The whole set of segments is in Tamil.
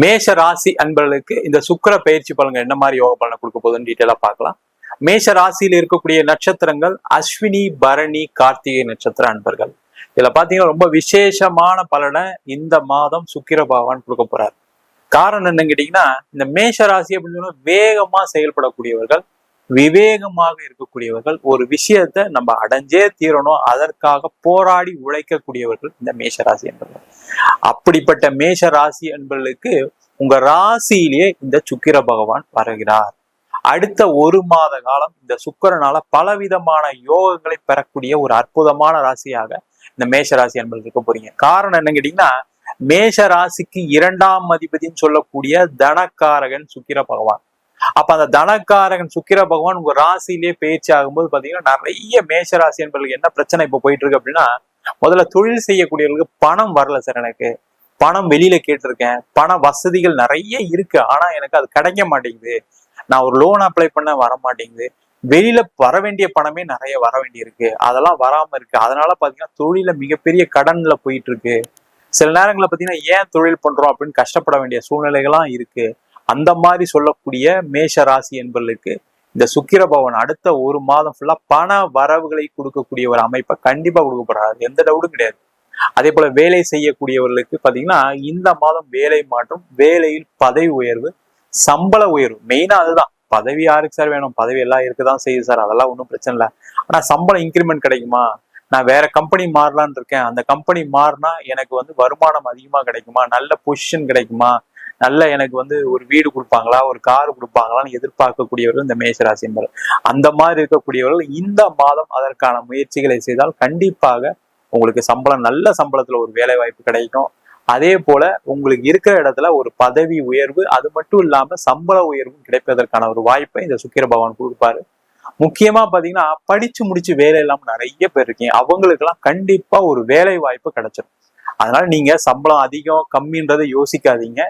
மேஷ ராசி அன்பர்களுக்கு இந்த சுக்கிர பயிற்சி பலன்கள் என்ன மாதிரி யோக பலனை கொடுக்க போகுதுன்னு டீட்டெயிலா பார்க்கலாம். மேஷ ராசியில் இருக்கக்கூடிய நட்சத்திரங்கள் அஸ்வினி, பரணி, கார்த்திகை நட்சத்திர அன்பர்கள். இதுல பாத்தீங்கன்னா ரொம்ப விசேஷமான பலனை இந்த மாதம் சுக்கிர பகவான் கொடுக்க போறாரு. காரணம் என்னன்னு கேட்டீங்கன்னா, இந்த மேஷ ராசி அப்படின்னு சொன்னா வேகமா செயல்படக்கூடியவர்கள், விவேகமாக இருக்கக்கூடியவர்கள், ஒரு விஷயத்த நம்ம அடைஞ்சே தீரணும், அதற்காக போராடி உழைக்கக்கூடியவர்கள் இந்த மேஷ ராசி என்பவர்கள். அப்படிப்பட்ட மேஷ ராசி என்பவர்களுக்கு உங்க ராசியிலேயே இந்த சுக்கிர பகவான் வருகிறார். அடுத்த ஒரு மாத காலம் இந்த சுக்கிரனால பலவிதமான யோகங்களை பெறக்கூடிய ஒரு அற்புதமான ராசியாக இந்த மேஷ ராசி என்பது இருக்க போறீங்க. காரணம் என்ன கேட்டீங்கன்னா, மேஷ ராசிக்கு 2ஆம் அதிபதினு சொல்லக்கூடிய தனக்காரகன் சுக்கிர பகவான். அப்ப அந்த தனக்காரகன் சுக்கிர பகவான் உங்க ராசியிலேயே பயிற்சி ஆகும்போது பாத்தீங்கன்னா, நிறைய மேஷ ராசி என்பவர்களுக்கு என்ன பிரச்சனை இப்ப போயிட்டு இருக்கு அப்படின்னா, முதல்ல தொழில் செய்யக்கூடியவர்களுக்கு பணம் வரல சார், எனக்கு பணம் வெளியில கேட்டிருக்கேன், பண வசதிகள் நிறைய இருக்கு, ஆனா எனக்கு அது கிடைக்க மாட்டேங்குது, நான் ஒரு லோன் அப்ளை பண்ண வர மாட்டேங்குது, வெளியில வர வேண்டிய பணமே நிறைய வர வேண்டி இருக்கு, அதெல்லாம் வராம இருக்கு, அதனால பாத்தீங்கன்னா தொழில மிகப்பெரிய கடன்ல போயிட்டு இருக்கு, சில நேரங்களில் பாத்தீங்கன்னா ஏன் தொழில் பண்றோம் அப்படின்னு கஷ்டப்பட வேண்டிய சூழ்நிலைகள்லாம் இருக்கு. அந்த மாதிரி சொல்லக்கூடிய மேஷ ராசி என்பவர்களுக்கு இந்த சுக்கிர பகவான் அடுத்த ஒரு மாதம் ஃபுல்லா பண வரவுகளை கொடுக்கக்கூடிய ஒரு அமைப்பை கண்டிப்பா கொடுக்க போறாரு, எந்த டவுட்டும் கிடையாது. அதே போல வேலை செய்யக்கூடியவர்களுக்கு பாத்தீங்கன்னா இந்த மாதம் வேலை மாற்றம், வேலையில் பதவி உயர்வு, சம்பள உயர்வு. மெயினா அதுதான். பதவி யாருக்கு சார் வேணும், பதவி எல்லாம் இருக்குதான் செய்யுது சார், அதெல்லாம் ஒன்றும் பிரச்சனை இல்லை, ஆனா சம்பளம் இன்க்ரிமெண்ட் கிடைக்குமா, நான் வேற கம்பெனி மாறலான்னு இருக்கேன், அந்த கம்பெனி மாறினா எனக்கு வருமானம் அதிகமா கிடைக்குமா, நல்ல பொசிஷன் கிடைக்குமா, நல்ல எனக்கு ஒரு வீடு கொடுப்பாங்களா, ஒரு கார் கொடுப்பாங்களான்னு எதிர்பார்க்கக்கூடியவர்கள் இந்த மேஷராசி என்பவர். அந்த மாதிரி இருக்கக்கூடியவர்கள் இந்த மாதம் அதற்கான முயற்சிகளை செய்தால் கண்டிப்பாக உங்களுக்கு சம்பளம், நல்ல சம்பளத்துல ஒரு வேலை வாய்ப்பு கிடைக்கும். அதே போல உங்களுக்கு இருக்கிற இடத்துல ஒரு பதவி உயர்வு, அது மட்டும் இல்லாம சம்பள உயர்வும் கிடைப்பதற்கான ஒரு வாய்ப்பை இந்த சுக்கிர பகவான் கொடுப்பாரு. முக்கியமா பாத்தீங்கன்னா, படிச்சு முடிச்சு வேலை இல்லாம நிறைய பேர் இருக்கீங்க, அவங்களுக்கு எல்லாம் கண்டிப்பா ஒரு வேலை வாய்ப்பு கிடைச்சிடும். அதனால நீங்க சம்பளம் அதிகம் கம்மின்றதை யோசிக்காதீங்க.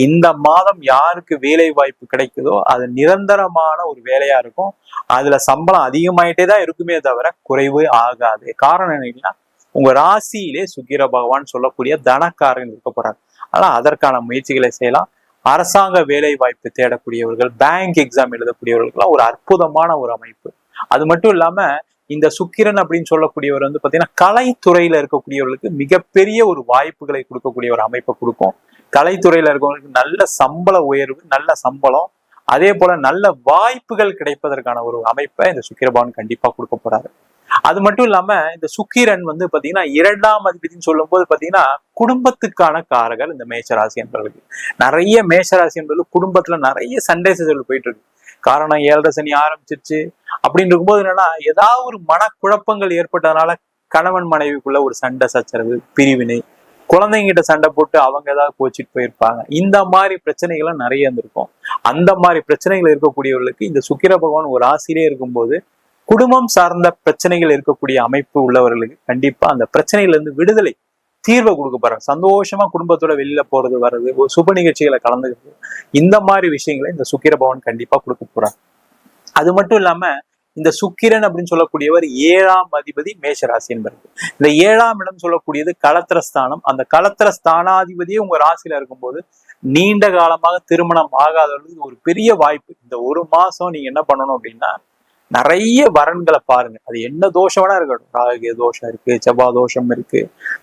இந்த மாதம் யாருக்கு வேலை வாய்ப்பு கிடைக்குதோ அது நிரந்தரமான ஒரு வேலையா இருக்கும், அதுல சம்பளம் அதிகமாயிட்டே தான் இருக்குமே தவிர குறைவு ஆகாது. காரணம் என்னன்னா, உங்க ராசியிலே சுக்கிர பகவான் சொல்லக்கூடிய தனக்காரன் இருக்க போறாங்க. ஆனா அதற்கான முயற்சிகளை செய்யலாம். அரசாங்க வேலை வாய்ப்பு தேடக்கூடியவர்கள், பேங்க் எக்ஸாம் எழுதக்கூடியவர்களுக்கெல்லாம் ஒரு அற்புதமான ஒரு அமைப்பு. அது மட்டும் இல்லாம இந்த சுக்கிரன் அப்படின்னு சொல்லக்கூடியவர் பாத்தீங்கன்னா கலைத்துறையில இருக்கக்கூடியவர்களுக்கு மிகப்பெரிய ஒரு வாய்ப்புகளை கொடுக்கக்கூடிய ஒரு அமைப்பை கொடுக்கும். கலைத்துறையில இருக்கவங்களுக்கு நல்ல சம்பள உயர்வு, நல்ல சம்பளம், அதே போல நல்ல வாய்ப்புகள் கிடைப்பதற்கான ஒரு அமைப்பை இந்த சுக்கிர பகவான் கண்டிப்பா கொடுக்க போறாரு. அது மட்டும் இல்லாம இந்த சுக்கிரன் பாத்தீங்கன்னா 2ஆம் அதிபதினு சொல்லும் போது பாத்தீங்கன்னா குடும்பத்துக்கான காரகர் இந்த மேஷராசி என்பவர்களுக்கு. நிறைய மேஷராசி என்பவர்கள் குடும்பத்துல நிறைய சண்டை சச்சரவு போயிட்டு இருக்கு. காரணம் 7.5 சனி ஆரம்பிச்சிருச்சு அப்படின்னு இருக்கும்போது என்னன்னா, ஏதாவது ஒரு மனக்குழப்பங்கள் ஏற்பட்டதுனால கணவன் மனைவிக்குள்ள ஒரு சண்டை சச்சரவு, பிரிவினை, குழந்தைங்கிட்ட சண்டை போட்டு அவங்க ஏதாவது கோச்சிட்டு போயிருப்பாங்க. இந்த மாதிரி பிரச்சனைகள்லாம் நிறைய இருந்திருக்கும். அந்த மாதிரி பிரச்சனைகள் இருக்கக்கூடியவர்களுக்கு இந்த சுக்கிர பகவான் ஒரு ராசியிலே இருக்கும்போது குடும்பம் சார்ந்த பிரச்சனைகள் இருக்கக்கூடிய அமைப்பு உள்ளவர்களுக்கு கண்டிப்பா அந்த பிரச்சனையில இருந்து விடுதலை, தீர்வை கொடுக்க போறாங்க. சந்தோஷமா குடும்பத்தோட வெளியில போறது வர்றது, ஒரு சுப நிகழ்ச்சிகளை கலந்துக்கிறது, இந்த மாதிரி விஷயங்களை இந்த சுக்கிர பகவான் கண்டிப்பா கொடுக்க போறாங்க. அது மட்டும் இல்லாம இந்த சுக்கிரன் அப்படின்னு சொல்லக்கூடியவர் 7ஆம் அதிபதி மேஷராசி என்பது. இந்த 7ஆம் இடம் சொல்லக்கூடியது களத்திரஸ்தானம். அந்த களத்திரஸ்தானாதிபதியே உங்க ராசியில இருக்கும்போது நீண்ட காலமாக திருமணம் ஆகாதவர்களுக்கு ஒரு பெரிய வாய்ப்பு. இந்த ஒரு மாசம் நீங்க என்ன பண்ணணும் அப்படின்னா, நிறைய வரன்களை பாருங்க. அது என்ன தோஷம் வேணா இருக்கட்டும், ராகு தோஷம் இருக்கு, செவ்வாய் தோஷம் இருக்கு,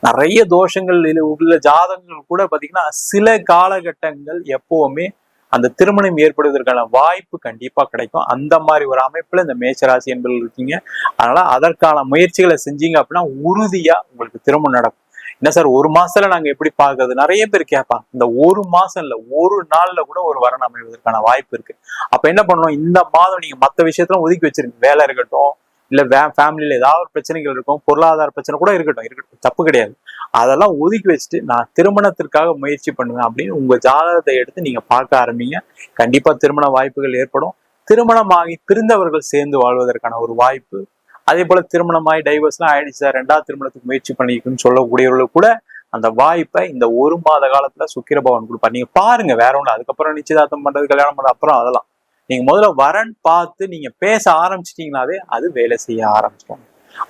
நிறைய தோஷங்கள் உள்ள ஜாதகங்கள் கூட பாத்தீங்கன்னா சில காலகட்டங்கள் எப்பவுமே அந்த திருமணம் ஏற்படுவதற்கான வாய்ப்பு கண்டிப்பா கிடைக்கும். அந்த மாதிரி ஒரு அமைப்புல இந்த மேஷராசி என்பவர்கள் இருக்கீங்க. அதனால அதற்கான முயற்சிகளை செஞ்சீங்க அப்படின்னா உறுதியா உங்களுக்கு திருமணம் நடக்கும். என்ன சார் ஒரு மாசத்துல நாங்க எப்படி பாக்குறது, நிறைய பேர் கேட்பாங்க. இந்த ஒரு மாசம் இல்ல, ஒரு நாள்ல கூட ஒரு வரன் அமைவதற்கான வாய்ப்பு இருக்கு. அப்ப என்ன பண்ணணும், இந்த மாதம் நீங்க மத்த விஷயத்தெல்லாம் ஒதுக்கி வச்சிருங்க. வேலை இருக்கட்டும், இல்ல ஃபேமிலியில ஏதாவது ஒரு பிரச்சனைகள் இருக்கும், பொருளாதார பிரச்சனை கூட இருக்கட்டும், தப்பு கிடையாது. அதெல்லாம் ஒதுக்கி வச்சுட்டு நான் திருமணத்திற்காக முயற்சி பண்ணுவேன் அப்படின்னு உங்க ஜாதகத்தை எடுத்து நீங்க பார்க்க ஆரம்பிங்க. கண்டிப்பா திருமண வாய்ப்புகள் ஏற்படும். திருமணமாகி பிரிந்தவர்கள் சேர்ந்து வாழ்வதற்கான ஒரு வாய்ப்பு, அதே போல திருமணமாகி டைவர்ஸ்லாம் ஆயிடுச்சு சார், 2ஆவது திருமணத்துக்கு முயற்சி பண்ணிக்கணும்னு சொல்லக்கூடியவர்களுக்கு கூட அந்த வாய்ப்பை இந்த ஒரு மாத காலத்துல சுக்கிர பகவான் கொடுப்பார். நீங்க பாருங்க, வேற ஒண்ணு. அதுக்கப்புறம் நிச்சயதார்த்தம் பண்றது, கல்யாணம் பண்றது அப்புறம் அதெல்லாம் நீங்க முதல்ல வரன் பார்த்து நீங்க பேச ஆரம்பிச்சிட்டீங்கன்னாவே அது வேலை செய்ய ஆரம்பிச்சிடும்.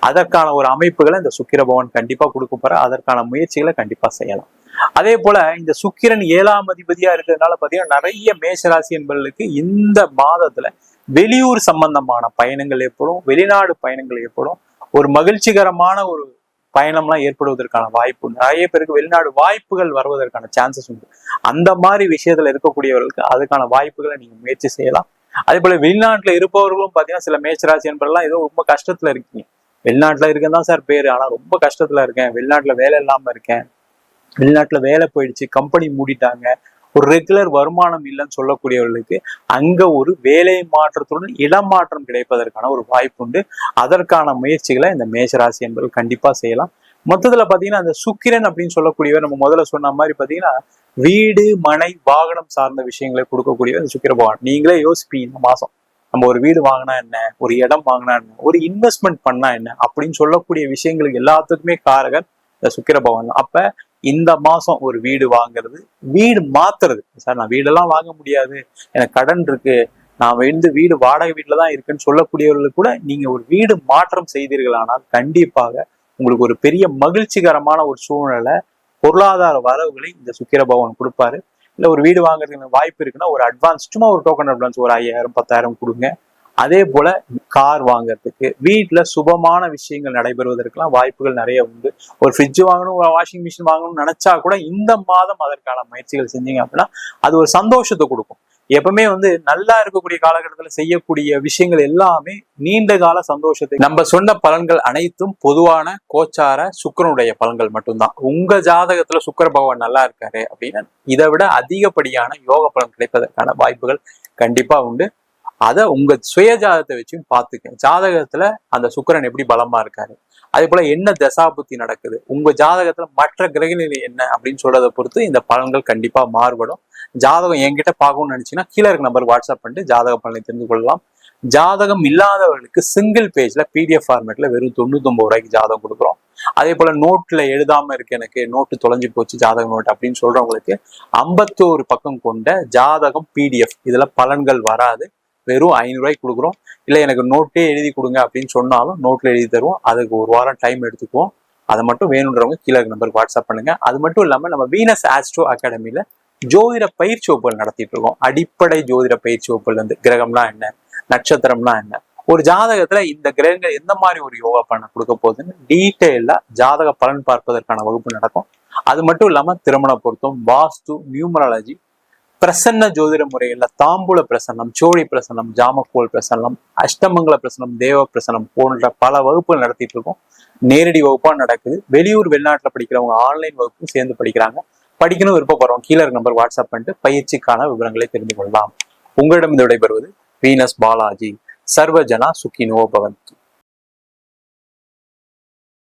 அதற்கான ஒரு அமைப்புகளை இந்த சுக்கிர பகவான் கண்டிப்பா கொடுக்க போற, அதற்கான முயற்சிகளை கண்டிப்பா செய்யலாம். அதே போல இந்த சுக்கிரன் 7ஆம் அதிபதியா இருக்கிறதுனால பாத்தீங்கன்னா நிறைய மேஷராசி என்பவர்களுக்கு இந்த மாதத்துல வெளியூர் சம்பந்தமான பயணங்கள் ஏற்படும், வெளிநாடு பயணங்கள் ஏற்படும், ஒரு மகிழ்ச்சிகரமான ஒரு பயணம்லாம் ஏற்படுவதற்கான வாய்ப்பு உண்டு. நிறைய பேருக்கு வெளிநாடு வாய்ப்புகள் வருவதற்கான சான்சஸ் உண்டு. அந்த மாதிரி விஷயத்துல இருக்கக்கூடியவர்களுக்கு அதுக்கான வாய்ப்புகளை நீங்க முயற்சி செய்யலாம். அதே போல வெளிநாட்டுல இருப்பவர்களும் பாத்தீங்கன்னா சில மேஷராசி என்பவர்கள்லாம் ஏதோ ரொம்ப கஷ்டத்துல இருக்கீங்க. வெளிநாட்டுல இருக்கேன் தான் சார் பேரு, ஆனா ரொம்ப கஷ்டத்துல இருக்கேன், வெளிநாட்டுல வேலை இல்லாம இருக்கேன், வெளிநாட்டுல வேலை போயிடுச்சு, கம்பெனி மூடிட்டாங்க, ஒரு ரெகுலர் வருமானம் இல்லைன்னு சொல்லக்கூடியவர்களுக்கு அங்க ஒரு வேலை மாற்றத்துடன் இடமாற்றம் கிடைப்பதற்கான ஒரு வாய்ப்பு உண்டு. அதற்கான முயற்சிகளை இந்த மேஷராசி என்பவர்கள் கண்டிப்பா செய்யலாம். மொத்தத்துல பாத்தீங்கன்னா அந்த சுக்கிரன் அப்படின்னு சொல்லக்கூடியவர் நம்ம முதல்ல சொன்ன மாதிரி பாத்தீங்கன்னா வீடு மனை வாகனம் சார்ந்த விஷயங்களை கொடுக்கக்கூடியவர் இந்த சுக்கிர பகவான். நீங்களே யோசிப்பீங்க இந்த மாசம் நம்ம ஒரு வீடு வாங்கினா என்ன, ஒரு இடம் வாங்கினா என்ன, ஒரு இன்வெஸ்ட்மெண்ட் பண்ணா என்ன அப்படின்னு சொல்லக்கூடிய விஷயங்களுக்கு எல்லாத்துக்குமே காரகர் இந்த சுக்கிர பகவான். அப்ப இந்த மாசம் ஒரு வீடு வாங்குறது, வீடு மாத்துறது, சார் நான் வீடெல்லாம் வாங்க முடியாது, எனக்கு கடன் இருக்கு, நான் வீடு வாடகை வீட்டுல தான் இருக்குன்னு சொல்லக்கூடியவர்களுக்கு கூட நீங்க ஒரு வீடு மாற்றம் செய்தீர்களானால் கண்டிப்பாக உங்களுக்கு ஒரு பெரிய மகிழ்ச்சிகரமான ஒரு சூழ்நிலை, பொருளாதார வரவுகளை இந்த சுக்கிர பகவான் கொடுப்பாரு. இல்ல ஒரு வீடு வாங்குறதுக்கு வாய்ப்பு இருக்குன்னா ஒரு அட்வான்ஸ், சும்மா ஒரு டோக்கன் அட்வான்ஸ் ஒரு 5000 10,000 கொடுங்க. அதே போல கார் வாங்குறதுக்கு, வீட்டுல சுபமான விஷயங்கள் நடைபெறுவதற்கெல்லாம் வாய்ப்புகள் நிறைய உண்டு. ஒரு ஃப்ரிட்ஜ் வாங்கணும், ஒரு வாஷிங் மிஷின் வாங்கணும்னு நினைச்சா கூட இந்த மாதம் அதற்கான முயற்சிகள் செஞ்சீங்க அப்படின்னா அது ஒரு சந்தோஷத்தை கொடுக்கும். எப்பவுமே நல்லா இருக்கக்கூடிய காலகட்டத்துல செய்யக்கூடிய விஷயங்கள் எல்லாமே நீண்ட கால சந்தோஷத்தை. நம்ம சொன்ன பலன்கள் அனைத்தும் பொதுவான கோச்சார சுக்கிரனுடைய பலன்கள் மட்டும்தான். உங்க ஜாதகத்துல சுக்கிர பகவான் நல்லா இருக்காரு அப்படின்னா இதை விட அதிகப்படியான யோக பலன் கிடைப்பதற்கான வாய்ப்புகள் கண்டிப்பா உண்டு. அதை உங்க சுய ஜாதகத்தை வச்சும் பார்த்துக்க. ஜாதகத்துல அந்த சுக்கிரன் எப்படி பலமா இருக்காரு, அதே போல என்ன தசாபுத்தி நடக்குது, உங்க ஜாதகத்துல மற்ற கிரகநிலை என்ன அப்படின்னு சொல்றதை பொறுத்து இந்த பலன்கள் கண்டிப்பா மாறுபடும். ஜாதகம் என்கிட்ட பார்க்கணும்னு நினைச்சீங்கன்னா கீழே இருக்க நம்பருக்கு வாட்ஸ்அப் பண்ணிட்டு ஜாதக பலனை தெரிந்து கொள்ளலாம். ஜாதகம் இல்லாதவர்களுக்கு சிங்கிள் பேஜ்ல PDF ஃபார்மேட்ல வெறும் 99 ரூபாய்க்கு ஜாதகம் கொடுக்குறோம். அதே போல நோட்ல எழுதாம இருக்கு, எனக்கு நோட்டு தொலைஞ்சு போச்சு ஜாதக நோட் அப்படின்னு சொல்றவங்களுக்கு 51 பக்கம் கொண்ட ஜாதகம் PDF, இதுல பலன்கள் வராது, வெறும் 500 ரூபாய்க்கு கொடுக்குறோம். இல்லை எனக்கு நோட்டே எழுதி கொடுங்க அப்படின்னு சொன்னாலும் நோட்ல எழுதி தருவோம். அதுக்கு ஒரு வாரம் டைம் எடுத்துக்குவோம். அதை மட்டும் வேணுன்றவங்க கீழே நம்பருக்கு வாட்ஸ்அப் பண்ணுங்க. அது மட்டும் இல்லாம நம்ம வீனஸ் ஆஸ்ட்ரோ அகாடமியில ஜோதிட பயிற்சி வகுப்புகள் நடத்திட்டு இருக்கோம். அடிப்படை ஜோதிட பயிற்சி வகுப்புல இருந்து கிரகம்னா என்ன, நட்சத்திரம்னா என்ன, ஒரு ஜாதகத்துல இந்த கிரகங்கள் எந்த மாதிரி ஒரு யோகா பலனை கொடுக்க போகுதுன்னு டீட்டெயிலா ஜாதக பலன் பார்ப்பதற்கான வகுப்பு நடக்கும். அது மட்டும் இல்லாம திருமண பொருத்தம், வாஸ்து, நியூமராலஜி, பிரசன்ன ஜோதிட முறைகள்ல தாம்பூல பிரசன்னம், சோழி பிரசன்னம், ஜாமக்கோல் பிரசன்னம், அஷ்டமங்கல பிரசன்னம், தேவ பிரசன்னம் போன்ற பல வகுப்புகள் நடத்திட்டு இருக்கோம். நேரடி வகுப்பா நடக்குது. வெளியூர் வெளிநாட்டுல படிக்கிறவங்க ஆன்லைன் வகுப்பும் சேர்ந்து படிக்கிறாங்க. படிக்கணும் விருப்பப்படுறோம் கீழே நம்பர் வாட்ஸ்அப் பண்ணிட்டு பயிற்சிக்கான விவரங்களை தெரிந்து கொள்ளலாம். உங்களிடம் விடைபெறுவது வீனஸ் பாலாஜி. சர்வஜனா சுகினோ பவந்து.